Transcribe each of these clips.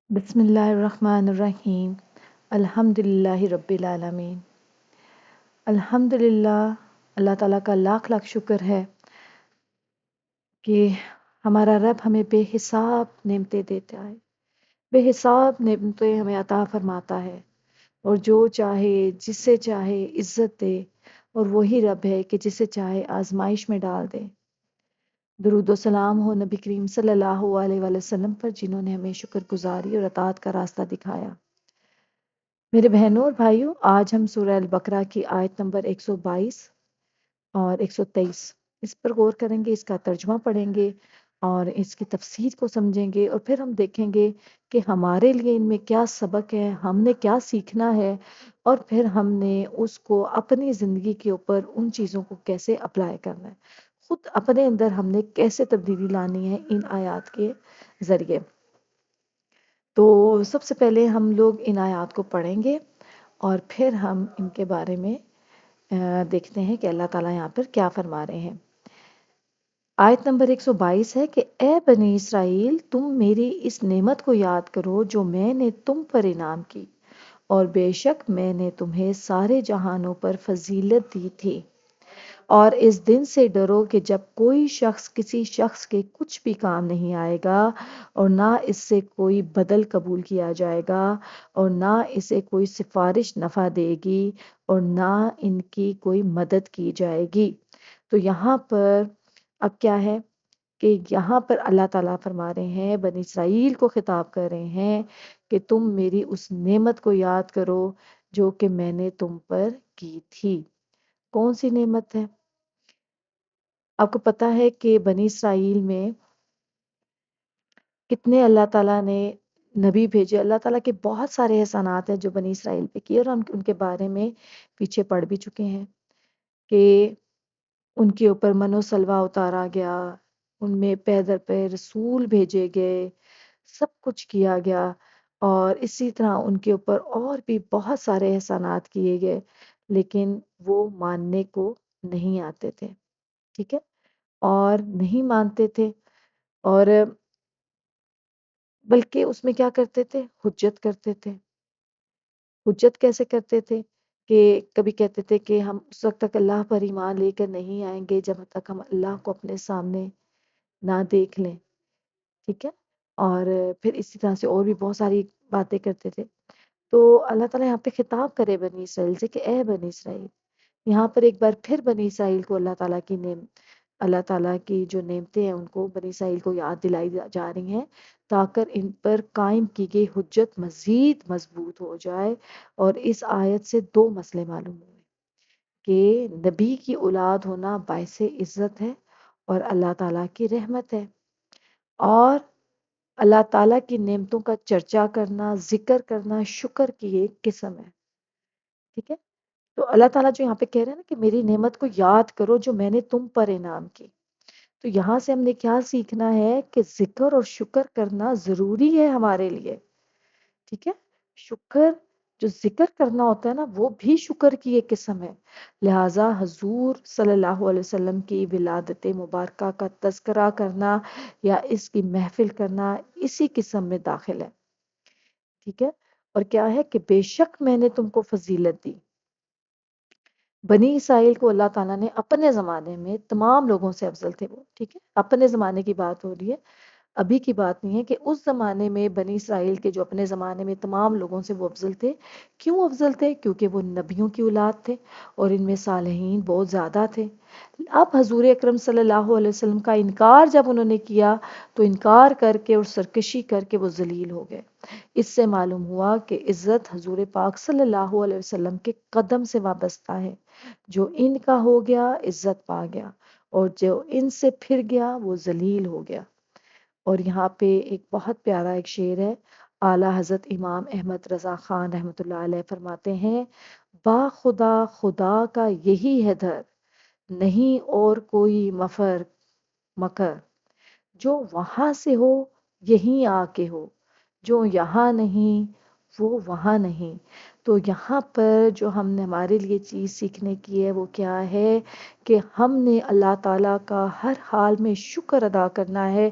بسم اللہ الرحمن الرحیم الحمد للہ رب العالمین۔ الحمد للہ، اللہ تعالیٰ کا لاکھ لاکھ شکر ہے کہ ہمارا رب ہمیں بے حساب نعمتیں دیتا ہے، بے حساب نعمتیں ہمیں عطا فرماتا ہے، اور جو چاہے جسے چاہے عزت دے، اور وہی رب ہے کہ جسے چاہے آزمائش میں ڈال دے۔ درود و سلام ہو نبی کریم صلی اللہ علیہ وآلہ وسلم پر، جنہوں نے ہمیں شکر گزاری اور اطاعت کا راستہ دکھایا۔ میرے بہنوں اور بھائیوں، آج ہم سورہ البقرہ کی آیت نمبر 122 اور 123 اس پر غور کریں گے، اس کا ترجمہ پڑھیں گے اور اس کی تفسیر کو سمجھیں گے، اور پھر ہم دیکھیں گے کہ ہمارے لیے ان میں کیا سبق ہے، ہم نے کیا سیکھنا ہے، اور پھر ہم نے اس کو اپنی زندگی کے اوپر ان چیزوں کو کیسے اپلائی کرنا ہے، خود اپنے اندر ہم نے کیسے تبدیلی لانی ہے ان آیات کے ذریعے۔ تو سب سے پہلے ہم لوگ ان آیات کو پڑھیں گے اور پھر ہم ان کے بارے میں دیکھتے ہیں کہ اللہ تعالیٰ یہاں پر کیا فرما رہے ہیں۔ آیت نمبر 122 ہے کہ اے بنی اسرائیل، تم میری اس نعمت کو یاد کرو جو میں نے تم پر انعام کی، اور بے شک میں نے تمہیں سارے جہانوں پر فضیلت دی تھی۔ اور اس دن سے ڈرو کہ جب کوئی شخص کسی شخص کے کچھ بھی کام نہیں آئے گا، اور نہ اس سے کوئی بدل قبول کیا جائے گا، اور نہ اسے کوئی سفارش نفع دے گی، اور نہ ان کی کوئی مدد کی جائے گی۔ تو یہاں پر اب کیا ہے کہ یہاں پر اللہ تعالیٰ فرما رہے ہیں، بنی اسرائیل کو خطاب کر رہے ہیں کہ تم میری اس نعمت کو یاد کرو جو کہ میں نے تم پر کی تھی۔ کون سی نعمت ہے؟ آپ کو پتا ہے کہ بنی اسرائیل میں کتنے اللہ تعالیٰ نے نبی بھیجے، اللہ تعالیٰ کے بہت سارے احسانات ہیں جو بنی اسرائیل پہ کیے، اور ہم ان کے بارے میں پیچھے پڑھ بھی چکے ہیں کہ ان کے اوپر من و سلوہ اتارا گیا، ان میں پے در پے رسول بھیجے گئے، سب کچھ کیا گیا، اور اسی طرح ان کے اوپر اور بھی بہت سارے احسانات کیے گئے، لیکن وہ ماننے کو نہیں آتے تھے، ٹھیک ہے، اور نہیں مانتے تھے، اور بلکہ اس میں کیا کرتے تھے، حجت کرتے تھے۔ حجت کیسے کرتے تھے کہ کبھی کہتے تھے کہ ہم اس وقت تک اللہ پر ایمان لے کر نہیں آئیں گے جب تک ہم اللہ کو اپنے سامنے نہ دیکھ لیں، ٹھیک ہے، اور پھر اسی طرح سے اور بھی بہت ساری باتیں کرتے تھے۔ تو اللہ تعالیٰ یہاں پہ خطاب کرے بنی اسرائیل سے کہ اے بنی اسرائیل، یہاں پر ایک بار پھر بنی اسرائیل کو اللہ تعالیٰ کی جو نعمتیں ہیں ان کو بنی اسرائیل کو یاد دلائی جا رہی ہیں، تاکہ ان پر قائم کی گئی حجت مزید مضبوط ہو جائے۔ اور اس آیت سے دو مسئلے معلوم ہوئے کہ نبی کی اولاد ہونا باعث عزت ہے اور اللہ تعالیٰ کی رحمت ہے، اور اللہ تعالیٰ کی نعمتوں کا چرچا کرنا، ذکر کرنا شکر کی ایک قسم ہے، ٹھیک ہے۔ تو اللہ تعالیٰ جو یہاں پہ کہہ رہے ہیں نا کہ میری نعمت کو یاد کرو جو میں نے تم پر انعام کی، تو یہاں سے ہم نے کیا سیکھنا ہے کہ ذکر اور شکر کرنا ضروری ہے ہمارے لیے، ٹھیک ہے۔ شکر، جو ذکر کرنا ہوتا ہے نا، وہ بھی شکر کی ایک قسم ہے، لہٰذا حضور صلی اللہ علیہ وسلم کی ولادت مبارکہ کا تذکرہ کرنا یا اس کی محفل کرنا اسی قسم میں داخل ہے، ٹھیک ہے۔ اور کیا ہے کہ بے شک میں نے تم کو فضیلت دی۔ بنی اسرائیل کو اللہ تعالیٰ نے اپنے زمانے میں تمام لوگوں سے افضل تھے وہ، ٹھیک ہے، اپنے زمانے کی بات ہو رہی ہے، ابھی کی بات نہیں ہے، کہ اس زمانے میں بنی اسرائیل کے جو اپنے زمانے میں تمام لوگوں سے وہ افضل تھے۔ کیوں افضل تھے؟ کیونکہ وہ نبیوں کی اولاد تھے اور ان میں صالحین بہت زیادہ تھے۔ اب حضور اکرم صلی اللہ علیہ وسلم کا انکار جب انہوں نے کیا، تو انکار کر کے اور سرکشی کر کے وہ ذلیل ہو گئے۔ اس سے معلوم ہوا کہ عزت حضور پاک صلی اللہ علیہ وسلم کے قدم سے وابستہ ہے، جو ان کا ہو گیا عزت پا گیا، اور جو ان سے پھر گیا وہ ذلیل ہو گیا۔ اور یہاں پہ ایک بہت پیارا ایک شعر ہے، اعلیٰ حضرت امام احمد رضا خان رحمۃ اللہ علیہ فرماتے ہیں، با خدا خدا کا یہی ہے در، نہیں اور کوئی مفر مکر، جو وہاں سے ہو یہیں آ کے ہو، جو یہاں نہیں وہ وہاں نہیں۔ تو یہاں پر جو ہم نے ہمارے لیے چیز سیکھنے کی ہے وہ کیا ہے کہ ہم نے اللہ تعالیٰ کا ہر حال میں شکر ادا کرنا ہے،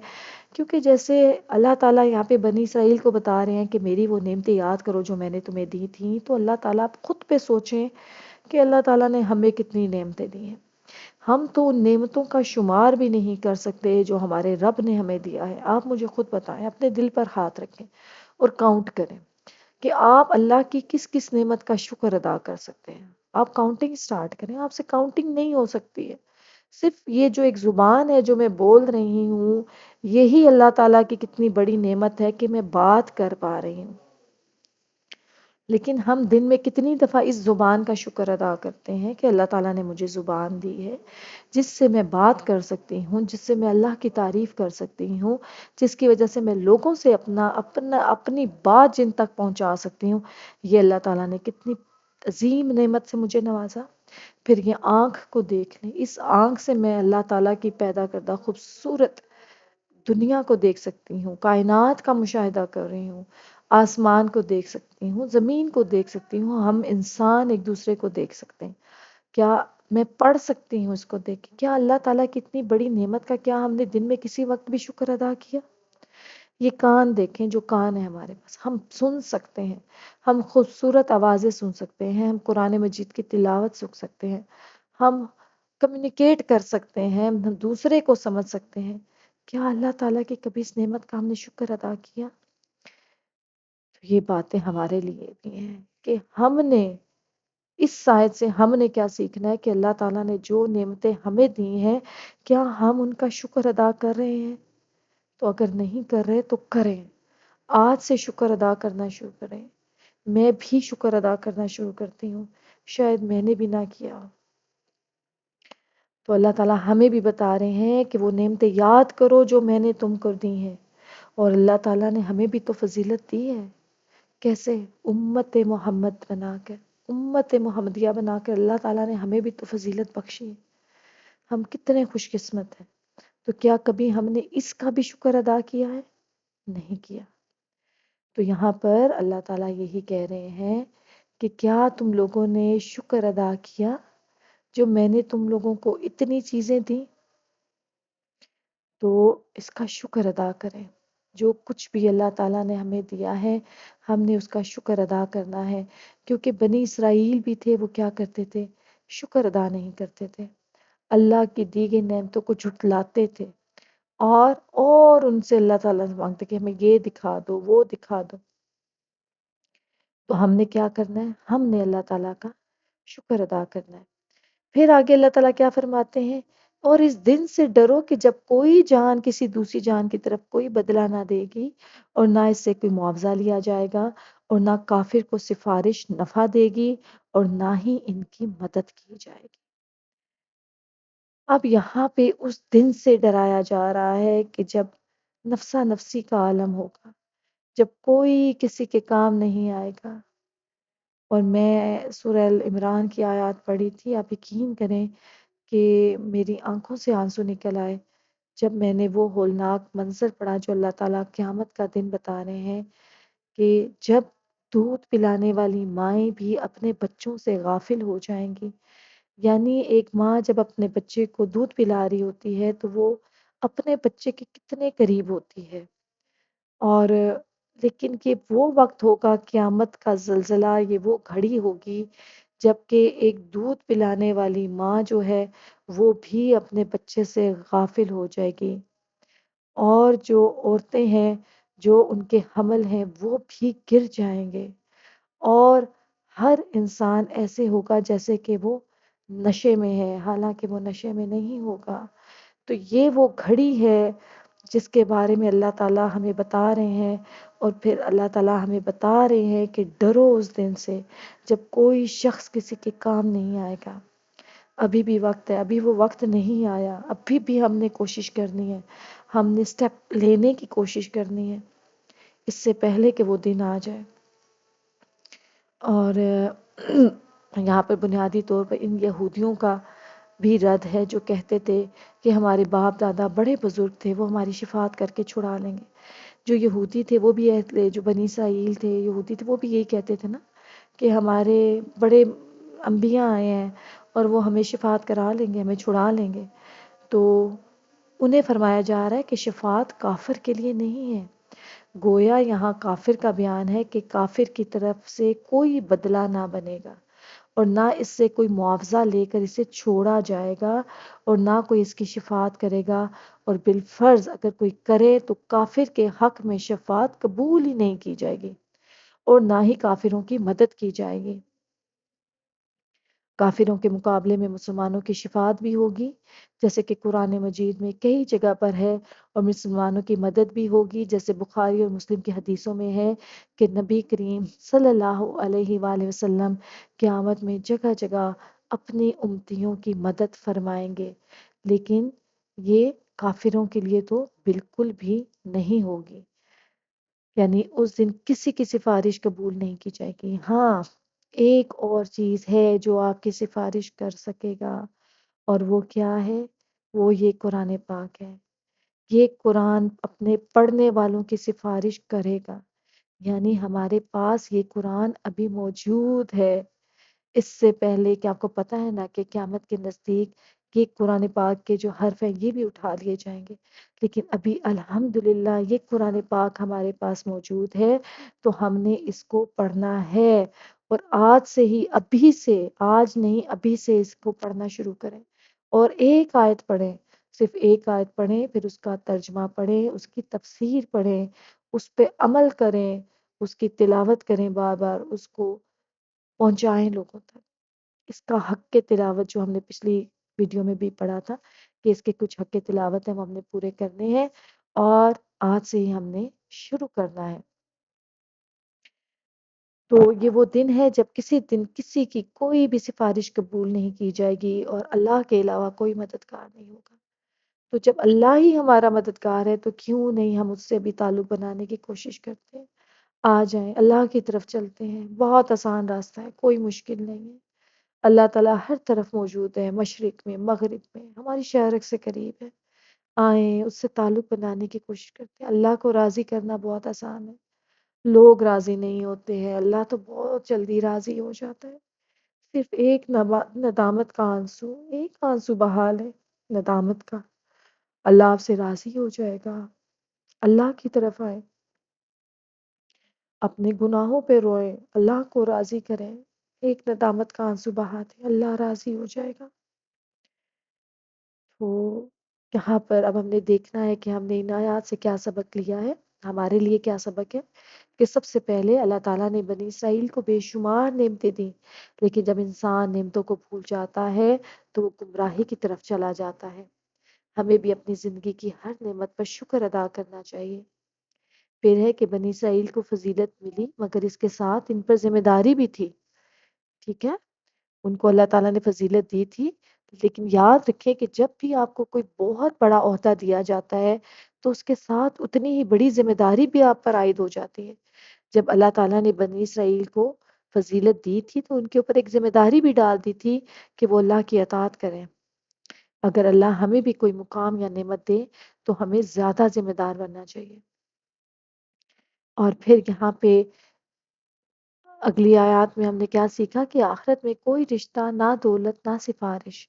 کیونکہ جیسے اللہ تعالیٰ یہاں پہ بنی اسرائیل کو بتا رہے ہیں کہ میری وہ نعمتیں یاد کرو جو میں نے تمہیں دی تھیں، تو اللہ تعالیٰ آپ خود پہ سوچیں کہ اللہ تعالیٰ نے ہمیں کتنی نعمتیں دی ہیں۔ ہم تو ان نعمتوں کا شمار بھی نہیں کر سکتے جو ہمارے رب نے ہمیں دیا ہے۔ آپ مجھے خود بتائیں، اپنے دل پر ہاتھ رکھیں اور کاؤنٹ کریں کہ آپ اللہ کی کس کس نعمت کا شکر ادا کر سکتے ہیں۔ آپ کاؤنٹنگ سٹارٹ کریں، آپ سے کاؤنٹنگ نہیں ہو سکتی ہے۔ صرف یہ جو ایک زبان ہے جو میں بول رہی ہوں، یہی اللہ تعالیٰ کی کتنی بڑی نعمت ہے کہ میں بات کر پا رہی ہوں۔ لیکن ہم دن میں کتنی دفعہ اس زبان کا شکر ادا کرتے ہیں کہ اللہ تعالیٰ نے مجھے زبان دی ہے جس سے میں بات کر سکتی ہوں، جس سے میں اللہ کی تعریف کر سکتی ہوں، جس کی وجہ سے میں لوگوں سے اپنی بات جن تک پہنچا سکتی ہوں۔ یہ اللہ تعالیٰ نے کتنی عظیم نعمت سے مجھے نوازا۔ پھر یہ آنکھ کو دیکھ لیں، اس آنکھ سے میں اللہ تعالیٰ کی پیدا کردہ خوبصورت دنیا کو دیکھ سکتی ہوں، کائنات کا مشاہدہ کر رہی ہوں، آسمان کو دیکھ سکتی ہوں، زمین کو دیکھ سکتی ہوں، ہم انسان ایک دوسرے کو دیکھ سکتے ہیں۔ کیا میں پڑھ سکتی ہوں اس کو دیکھ کے؟ کیا اللہ تعالیٰ کی اتنی بڑی نعمت کا کیا ہم نے دن میں کسی وقت بھی شکر ادا کیا؟ یہ کان دیکھیں، جو کان ہے ہمارے پاس، ہم سن سکتے ہیں، ہم خوبصورت آوازیں سن سکتے ہیں، ہم قرآن مجید کی تلاوت سن سکتے ہیں، ہم کمیونیکیٹ کر سکتے ہیں، ہم دوسرے کو سمجھ سکتے ہیں۔ کیا اللہ تعالیٰ کی کبھی اس نعمت کا ہم نے شکر ادا کیا؟ تو یہ باتیں ہمارے لیے بھی ہیں کہ ہم نے اس سائد سے ہم نے کیا سیکھنا ہے کہ اللہ تعالیٰ نے جو نعمتیں ہمیں دی ہیں کیا ہم ان کا شکر ادا کر رہے ہیں؟ تو اگر نہیں کر رہے تو کریں، آج سے شکر ادا کرنا شروع کریں۔ میں بھی شکر ادا کرنا شروع کرتی ہوں، شاید میں نے بھی نہ کیا ہو۔ تو اللہ تعالیٰ ہمیں بھی بتا رہے ہیں کہ وہ نعمتیں یاد کرو جو میں نے تم کو دی ہیں۔ اور اللہ تعالیٰ نے ہمیں بھی تو فضیلت دی ہے۔ کیسے؟ امت محمد بنا کر، امت محمدیہ بنا کر اللہ تعالیٰ نے ہمیں بھی تو فضیلت بخشی ہے۔ ہم کتنے خوش قسمت ہیں۔ تو کیا کبھی ہم نے اس کا بھی شکر ادا کیا ہے؟ نہیں کیا۔ تو یہاں پر اللہ تعالیٰ یہی کہہ رہے ہیں کہ کیا تم لوگوں نے شکر ادا کیا جو میں نے تم لوگوں کو اتنی چیزیں دی؟ تو اس کا شکر ادا کریں۔ جو کچھ بھی اللہ تعالیٰ نے ہمیں دیا ہے ہم نے اس کا شکر ادا کرنا ہے، کیونکہ بنی اسرائیل بھی تھے، وہ کیا کرتے تھے؟ شکر ادا نہیں کرتے تھے، اللہ کی دی گئی نعمتوں کو جھٹلاتے تھے، اور ان سے اللہ تعالیٰ سے مانگتے کہ ہمیں یہ دکھا دو، وہ دکھا دو۔ تو ہم نے کیا کرنا ہے؟ ہم نے اللہ تعالیٰ کا شکر ادا کرنا ہے۔ پھر آگے اللہ تعالیٰ کیا فرماتے ہیں؟ اور اس دن سے ڈرو کہ جب کوئی جان کسی دوسری جان کی طرف کوئی بدلہ نہ دے گی، اور نہ اس سے کوئی معاوضہ لیا جائے گا، اور نہ کافر کو سفارش نفع دے گی، اور نہ ہی ان کی مدد کی جائے گی۔ اب یہاں پہ اس دن سے ڈرایا جا رہا ہے کہ جب نفسا نفسی کا عالم ہوگا، جب کوئی کسی کے کام نہیں آئے گا۔ اور میں سورہ عمران کی آیات پڑھی تھی، آپ یقین کریں کہ میری آنکھوں سے آنسو نکل آئے جب میں نے وہ ہولناک منظر پڑھا جو اللہ تعالیٰ قیامت کا دن بتا رہے ہیں کہ جب دودھ پلانے والی مائیں بھی اپنے بچوں سے غافل ہو جائیں گی۔ یعنی ایک ماں جب اپنے بچے کو دودھ پلا رہی ہوتی ہے تو وہ اپنے بچے کے کتنے قریب ہوتی ہے، اور لیکن کہ وہ وقت ہوگا قیامت کا زلزلہ، یہ وہ گھڑی ہوگی جبکہ ایک دودھ پلانے والی ماں جو ہے وہ بھی اپنے بچے سے غافل ہو جائے گی، اور جو عورتیں ہیں جو ان کے حمل ہیں وہ بھی گر جائیں گے، اور ہر انسان ایسے ہوگا جیسے کہ وہ نشے میں ہے، حالانکہ وہ نشے میں نہیں ہوگا۔ تو یہ وہ گھڑی ہے جس کے بارے میں اللہ تعالیٰ ہمیں بتا رہے ہیں، اور پھر اللہ تعالیٰ ہمیں بتا رہے ہیں کہ ڈرو اس دن سے جب کوئی شخص کسی کے کام نہیں آئے گا۔ ابھی بھی وقت ہے، ابھی وہ وقت نہیں آیا، ابھی بھی ہم نے کوشش کرنی ہے، ہم نے سٹیپ لینے کی کوشش کرنی ہے اس سے پہلے کہ وہ دن آ جائے۔ اور یہاں پر بنیادی طور پر ان یہودیوں کا بھی رد ہے جو کہتے تھے کہ ہمارے باپ دادا بڑے بزرگ تھے، وہ ہماری شفاعت کر کے چھڑا لیں گے۔ جو یہودی تھے وہ بھی جو بنی اسرائیل تھے یہودی تھے وہ بھی یہی کہتے تھے نا کہ ہمارے بڑے انبیاء آئے ہیں اور وہ ہمیں شفاعت کرا لیں گے، ہمیں چھڑا لیں گے۔ تو انہیں فرمایا جا رہا ہے کہ شفاعت کافر کے لیے نہیں ہے۔ گویا یہاں کافر کا بیان ہے کہ کافر کی طرف سے کوئی بدلہ نہ بنے گا اور نہ اس سے کوئی معاوضہ لے کر اسے چھوڑا جائے گا اور نہ کوئی اس کی شفاعت کرے گا، اور بالفرض اگر کوئی کرے تو کافر کے حق میں شفاعت قبول ہی نہیں کی جائے گی اور نہ ہی کافروں کی مدد کی جائے گی۔ کافروں کے مقابلے میں مسلمانوں کی شفاعت بھی ہوگی، جیسے کہ قرآن مجید میں کئی جگہ پر ہے، اور مسلمانوں کی مدد بھی ہوگی، جیسے بخاری اور مسلم کی حدیثوں میں ہے کہ نبی کریم صلی اللہ علیہ وآلہ وسلم قیامت میں جگہ جگہ اپنی امتیوں کی مدد فرمائیں گے، لیکن یہ کافروں کے لیے تو بالکل بھی نہیں ہوگی، یعنی اس دن کسی کی سفارش قبول نہیں کی جائے گی۔ ہاں، ایک اور چیز ہے جو آپ کی سفارش کر سکے گا، اور وہ کیا ہے؟ وہ یہ قرآن پاک ہے۔ یہ قرآن اپنے پڑھنے والوں کی سفارش کرے گا، یعنی ہمارے پاس یہ قرآن ابھی موجود ہے۔ اس سے پہلے کہ آپ کو پتہ ہے نا کہ قیامت کے نزدیک یہ قرآن پاک کے جو حرف ہیں یہ بھی اٹھا لیے جائیں گے، لیکن ابھی الحمدللہ یہ قرآن پاک ہمارے پاس موجود ہے، تو ہم نے اس کو پڑھنا ہے، اور آج سے ہی، ابھی سے، آج نہیں ابھی سے اس کو پڑھنا شروع کریں، اور ایک آیت پڑھیں، صرف ایک آیت پڑھیں، پھر اس کا ترجمہ پڑھیں، اس کی تفسیر پڑھیں، اس پہ عمل کریں، اس کی تلاوت کریں، بار بار اس کو پہنچائیں لوگوں تک۔ اس کا حق کے تلاوت جو ہم نے پچھلی ویڈیو میں بھی پڑھا تھا کہ اس کے کچھ حق کے تلاوت ہیں وہ ہم نے پورے کرنے ہیں، اور آج سے ہی ہم نے شروع کرنا ہے۔ تو یہ وہ دن ہے جب کسی دن کسی کی کوئی بھی سفارش قبول نہیں کی جائے گی اور اللہ کے علاوہ کوئی مددگار نہیں ہوگا۔ تو جب اللہ ہی ہمارا مددگار ہے تو کیوں نہیں ہم اس سے بھی تعلق بنانے کی کوشش کرتے ہیں؟ آ جائیں، اللہ کی طرف چلتے ہیں، بہت آسان راستہ ہے، کوئی مشکل نہیں ہے۔ اللہ تعالیٰ ہر طرف موجود ہے، مشرق میں، مغرب میں، ہماری شہرک سے قریب ہے۔ آئیں، اس سے تعلق بنانے کی کوشش کرتے ہیں۔ اللہ کو راضی کرنا بہت آسان ہے، لوگ راضی نہیں ہوتے ہیں، اللہ تو بہت جلدی راضی ہو جاتا ہے۔ صرف ایک ندامت کا آنسو، ایک آنسو بہا لے ندامت کا، اللہ آپ سے راضی ہو جائے گا۔ اللہ کی طرف آئیں، اپنے گناہوں پہ روئیں، اللہ کو راضی کریں، ایک ندامت کا آنسو بہا دیں، اللہ راضی ہو جائے گا۔ تو یہاں پر اب ہم نے دیکھنا ہے کہ ہم نے ان آیات سے کیا سبق لیا ہے، ہمارے لیے کیا سبق ہے، کہ سب سے پہلے اللہ تعالیٰ نے بنی اسرائیل کو بے شمار نعمتیں دیں، لیکن جب انسان نعمتوں کو بھول جاتا ہے تو وہ گمراہی کی طرف چلا جاتا ہے۔ ہمیں بھی اپنی زندگی کی ہر نعمت پر شکر ادا کرنا چاہیے۔ پھر ہے کہ بنی اسرائیل کو فضیلت ملی مگر اس کے ساتھ ان پر ذمہ داری بھی تھی، ٹھیک ہے؟ ان کو اللہ تعالیٰ نے فضیلت دی تھی، لیکن یاد رکھیں کہ جب بھی آپ کو کوئی بہت بڑا عہدہ دیا جاتا ہے تو اس کے ساتھ اتنی ہی بڑی ذمہ داری بھی آپ پر عائد ہو جاتی ہے۔ جب اللہ تعالیٰ نے بنی اسرائیل کو فضیلت دی تھی تو ان کے اوپر ایک ذمہ داری بھی ڈال دی تھی کہ وہ اللہ کی اطاعت کریں۔ اگر اللہ ہمیں بھی کوئی مقام یا نعمت دے تو ہمیں زیادہ ذمہ دار بننا چاہیے۔ اور پھر یہاں پہ اگلی آیات میں ہم نے کیا سیکھا کہ آخرت میں کوئی رشتہ، نہ دولت، نہ سفارش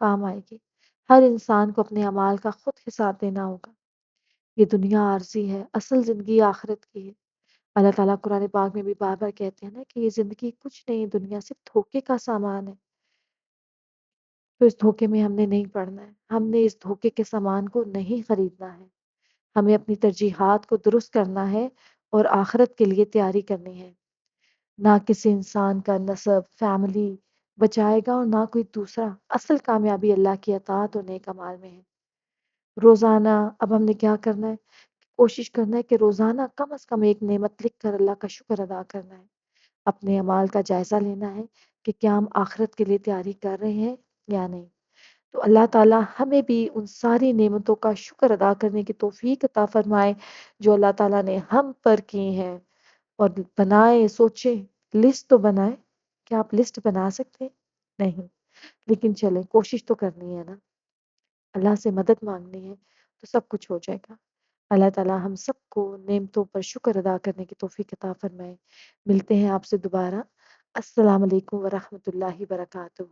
کام آئے گی۔ ہر انسان کو اپنے اعمال کا خود حساب دینا ہوگا۔ یہ دنیا عارضی ہے، اصل زندگی آخرت کی ہے۔ اللہ تعالیٰ قرآن پاک میں بھی بار بار کہتے ہیں نا کہ یہ زندگی کچھ نہیں، دنیا صرف دھوکے کا سامان ہے۔ تو اس دھوکے میں ہم نے نہیں پڑنا ہے، ہم نے اس دھوکے کے سامان کو نہیں خریدنا ہے۔ ہمیں اپنی ترجیحات کو درست کرنا ہے اور آخرت کے لیے تیاری کرنی ہے۔ نہ کسی انسان کا نسب، فیملی بچائے گا اور نہ کوئی دوسرا۔ اصل کامیابی اللہ کی اطاعت اور نیک اعمال میں ہے۔ روزانہ اب ہم نے کیا کرنا ہے؟ کوشش کرنا ہے کہ روزانہ کم از کم ایک نعمت لکھ کر اللہ کا شکر ادا کرنا ہے۔ اپنے اعمال کا جائزہ لینا ہے کہ کیا ہم آخرت کے لیے تیاری کر رہے ہیں یا نہیں۔ تو اللہ تعالیٰ ہمیں بھی ان ساری نعمتوں کا شکر ادا کرنے کی توفیق عطا فرمائے جو اللہ تعالیٰ نے ہم پر کی ہیں، اور بنائے، سوچے، لسٹ تو بنائے۔ کیا آپ لسٹ بنا سکتے ہیں؟ نہیں، لیکن چلیں کوشش تو کرنی ہے نا، اللہ سے مدد مانگنی ہے، تو سب کچھ ہو جائے گا۔ اللہ تعالیٰ ہم سب کو نعمتوں پر شکر ادا کرنے کی توفیق عطا فرمائے۔ ملتے ہیں آپ سے دوبارہ۔ السلام علیکم ورحمۃ اللہ وبرکاتہ۔